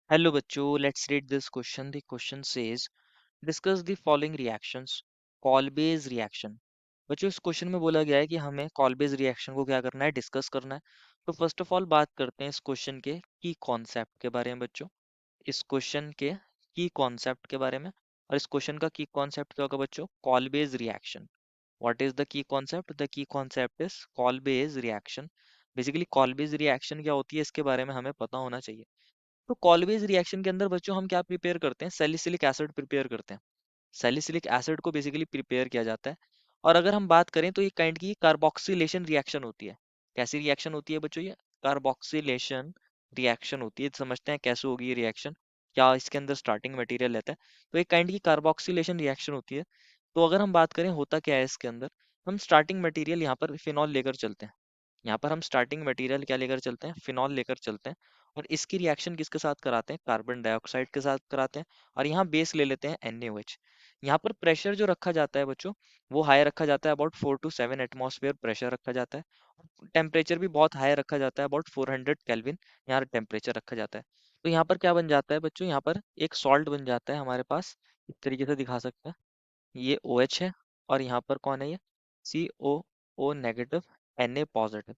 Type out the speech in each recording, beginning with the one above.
Hello बच्चों, let's read this question. The question says, discuss the following reactions. Call base reaction. बच्चों इस question में बोला गया है कि हमें कॉल बेस रिएक्शन को क्या करना है, डिस्कस करना है। तो फर्स्ट ऑफ ऑल बात करते हैं इस क्वेश्चन के की कॉन्सेप्ट के बारे में बच्चों। इस क्वेश्चन के की कॉन्सेप्ट के बारे में। और इस क्वेश्चन का की कॉन्सेप्ट क्या होगा बच्चों? Call base reaction. What is the key concept? The key concept is call base reaction. Basically call base reaction क्या होती है, इसके बारे में हमें पता होना चाहिए। तो कॉलवेज रिएक्शन के अंदर बच्चों हम क्या प्रिपेयर करते हैं? सैलिसिलिक एसिड प्रिपेयर करते हैं। सैलिसिलिक एसिड को बेसिकली प्रिपेयर किया जाता है। और अगर हम बात करें तो ये काइंड की कार्बोक्सिलेशन रिएक्शन होती है। कैसी रिएक्शन होती है बच्चों? ये कार्बोक्सिलेशन रिएक्शन होती है। समझते हैं कैसे होगी ये रिएक्शन, क्या इसके अंदर स्टार्टिंग मटेरियल रहता है। तो एक काइंड की कार्बोक्सिलेशन रिएक्शन होती है। तो अगर हम बात करें होता क्या है इसके अंदर, हम स्टार्टिंग मटेरियल यहाँ पर फिनॉल लेकर चलते हैं। यहाँ पर हम स्टार्टिंग मटेरियल क्या लेकर चलते हैं? फिनॉल लेकर चलते हैं। और इसकी रिएक्शन किसके साथ कराते हैं? कार्बन डाइऑक्साइड के साथ कराते हैं। और यहाँ बेस ले लेते हैं NaOH। यहाँ पर प्रेशर जो रखा जाता है बच्चों, वो हाई रखा जाता है, अबाउट 4 to 7 एटमॉस्फेयर प्रेशर रखा जाता है। टेम्परेचर भी बहुत हाई रखा जाता है, अबाउट 400 केल्विन यहाँ टेम्परेचर रखा जाता है। तो यहाँ पर क्या बन जाता है बच्चों? यहाँ पर एक सॉल्ट बन जाता है हमारे पास। इस तरीके से दिखा सकते हैं। ये OH है। और यहाँ पर कौन है? ये COO नेगेटिव Na पॉजिटिव।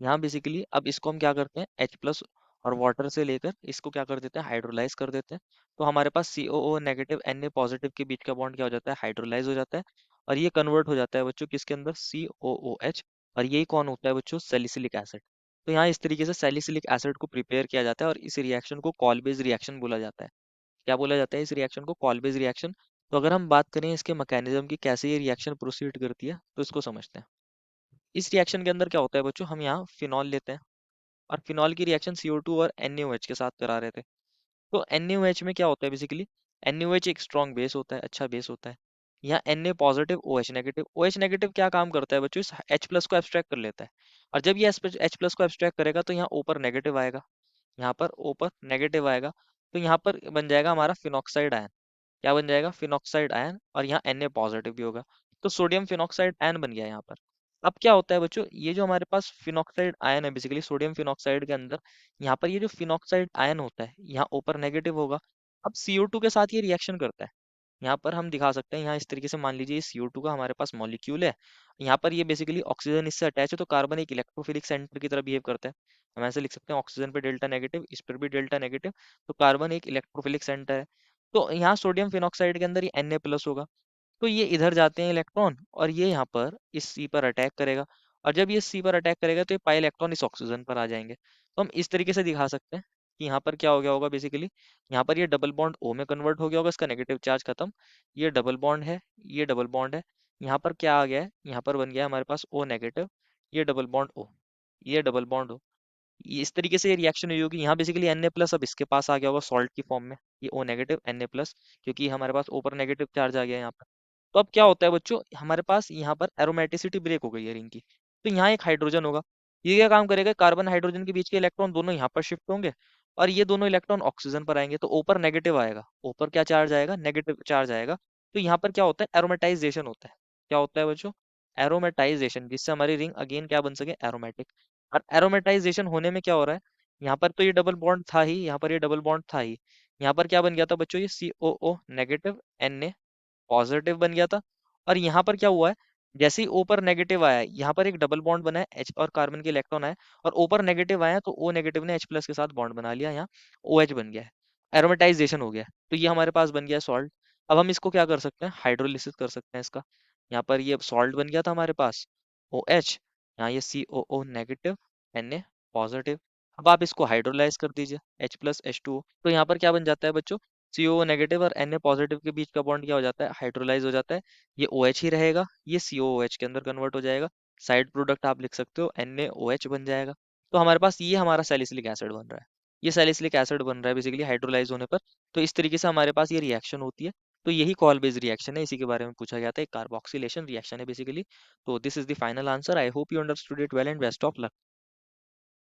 यहाँ बेसिकली अब इसको हम क्या करते हैं, H+ और वाटर से लेकर इसको क्या कर देते हैं, हाइड्रोलाइज कर देते हैं। तो हमारे पास COO नेगेटिव Na पॉजिटिव के बीच का बॉन्ड क्या हो जाता है? हाइड्रोलाइज हो जाता है। और ये कन्वर्ट हो जाता है बच्चों किसके अंदर? COOH। और यही कौन होता है बच्चों? Salicylic acid. तो यहाँ इस तरीके से सैलिसिलिक एसिड को प्रिपेयर किया जाता है और इस रिएक्शन को कॉल बेस रिएक्शन बोला जाता है। क्या बोला जाता है इस रिएक्शन को? Call base reaction. तो अगर हम बात करें इसके मैकेनिज्म की, कैसे ये रिएक्शन प्रोसीड करती है, तो इसको समझते हैं। इस रिएक्शन के अंदर क्या होता है बच्चों? हम यहाँ फिनॉल लेते हैं। और फिनॉल की रिएक्शन CO2 और NaOH के साथ करा रहे थे। तो NaOH में क्या होता है बेसिकली? NaOH एक स्ट्रॉन्ग बेस होता है, अच्छा बेस होता है। यहाँ Na positive OH negative. OH negative क्या काम करता है बच्चों? इस H+ को एब्स्ट्रैक्ट कर लेता है। और जब ये H+ को एब्स्ट्रैक्ट करेगा तो यहाँ ऊपर नेगेटिव आएगा। यहाँ पर ऊपर नेगेटिव आएगा। तो यहाँ पर बन जाएगा हमारा फिनॉक्साइड आयन। क्या बन जाएगा? Phenoxide ion. और यहाँ Na पॉजिटिव भी होगा। तो सोडियम फिनॉक्साइड आयन बन गया यहाँ पर। अब क्या होता है बच्चों? ये जो हमारे पास फिनॉक्साइड आयन है, बेसिकली सोडियम फिनॉक्साइड के अंदर, यहाँ पर ये जो फिनॉक्साइड आयन होता है, यहाँ ऊपर नेगेटिव होगा। अब CO2 के साथ ये रिएक्शन करता है। यहाँ पर हम दिखा सकते हैं, यहाँ इस तरीके से मान लीजिए CO2 का हमारे पास मॉलिक्यूल है। यहाँ पर ये बेसिकली ऑक्सीजन इससे अटैच है, तो कार्बन एक इलेक्ट्रोफिलिक सेंटर की तरह बिहेव करता है। हम ऐसे लिख सकते हैं, ऑक्सीजन पे डेल्टा नेगेटिव, इस पर भी डेल्टा नेगेटिव। तो कार्बन एक इलेक्ट्रोफिलिक सेंटर है। तो यहाँ सोडियम फिनॉक्साइड के अंदर ये Na+ होगा। तो ये इधर जाते हैं इलेक्ट्रॉन, और ये यहाँ पर इस C पर अटैक करेगा। और जब ये C पर अटैक करेगा तो ये पाई इलेक्ट्रॉन इस ऑक्सीजन पर आ जाएंगे। तो हम इस तरीके से दिखा सकते हैं कि यहाँ पर क्या हो गया होगा बेसिकली, यहाँ पर ये डबल बॉन्ड O में कन्वर्ट हो गया होगा, इसका नेगेटिव चार्ज खत्म। ये डबल बॉन्ड है, ये डबल बॉन्ड है। यहाँ पर क्या आ गया है? यहाँ पर बन गया है हमारे पास O नेगेटिव, ये डबल बॉन्ड O, ये डबल बॉन्ड O। इस तरीके से ये रिएक्शन हुई होगी। यहाँ बेसिकली Na+ अब इसके पास आ गया होगा सॉल्ट की फॉर्म में, ये O नेगेटिव Na+, क्योंकि हमारे पास ऊपर नेगेटिव चार्ज आ गया है यहाँ पर। तो अब क्या होता है बच्चों? हमारे पास यहाँ पर एरोमेटिसिटी ब्रेक हो गई है रिंग की। तो यहाँ एक हाइड्रोजन होगा। ये क्या काम करेगा? कार्बन हाइड्रोजन के बीच के इलेक्ट्रॉन दोनों यहाँ पर शिफ्ट होंगे। और ये दोनों इलेक्ट्रॉन ऑक्सीजन पर आएंगे, तो ऊपर नेगेटिव आएगा, ऊपर क्या चार्ज आएगा? नेगेटिव चार्ज आएगा। तो यहाँ पर क्या होता है? एरोमेटाइजेशन होता है। क्या होता है बच्चों? एरोमेटाइजेशन, जिससे हमारी रिंग अगेन क्या बन सके? एरोमेटिक। और एरोमेटाइजेशन होने में क्या हो रहा है? यहाँ पर तो ये डबल बॉन्ड था ही, यहाँ पर ये डबल बॉन्ड था ही। यहाँ पर क्या बन गया था बच्चों? ये COO नेगेटिव Na पॉजिटिव बन गया था। और यहाँ पर क्या हुआ है? जैसे ही ऊपर नेगेटिव आया है, यहाँ पर एक डबल बॉन्ड बना है, H और कार्बन के इलेक्ट्रॉन आए। और ऊपर नेगेटिव आया तो O नेगेटिव ने H+ के साथ बॉन्ड बना लिया, यहाँ OH बन गया है। एरोमेटाइजेशन हो गया है। तो ये हमारे पास बन गया सॉल्ट। अब हम इसको क्या कर सकते हैं? हाइड्रोलिसिस कर सकते हैं इसका। यहाँ पर ये सॉल्ट बन गया था हमारे पास OH, यहाँ ये COO नेगेटिव Na पॉजिटिव। अब आप इसको हाइड्रोलाइज कर दीजिए, H+ H2O। तो यहाँ पर क्या बन जाता है बच्चों? COO नेगेटिव और Na पॉजिटिव के बीच का बॉन्ड क्या हो जाता है? हाइड्रोलाइज हो जाता है। ये OH ही रहेगा, ये COOH के अंदर कन्वर्ट हो जाएगा। साइड प्रोडक्ट आप लिख सकते हो, NaOH बन जाएगा। तो हमारे पास ये हमारा सैलिसिलिक एसिड बन रहा है। ये सैलिसिलिक एसिड बन रहा है बेसिकली हाइड्रोलाइज होने पर। तो इस तरीके से हमारे पास ये रिएक्शन होती है। तो यही कॉल बेस्ड रिएक्शन है, इसी के बारे में पूछा गया था। एक कार्बोक्सिलेशन रिएक्शन है बेसिकली। तो this is the final answer. I hope you understood it well and best of luck.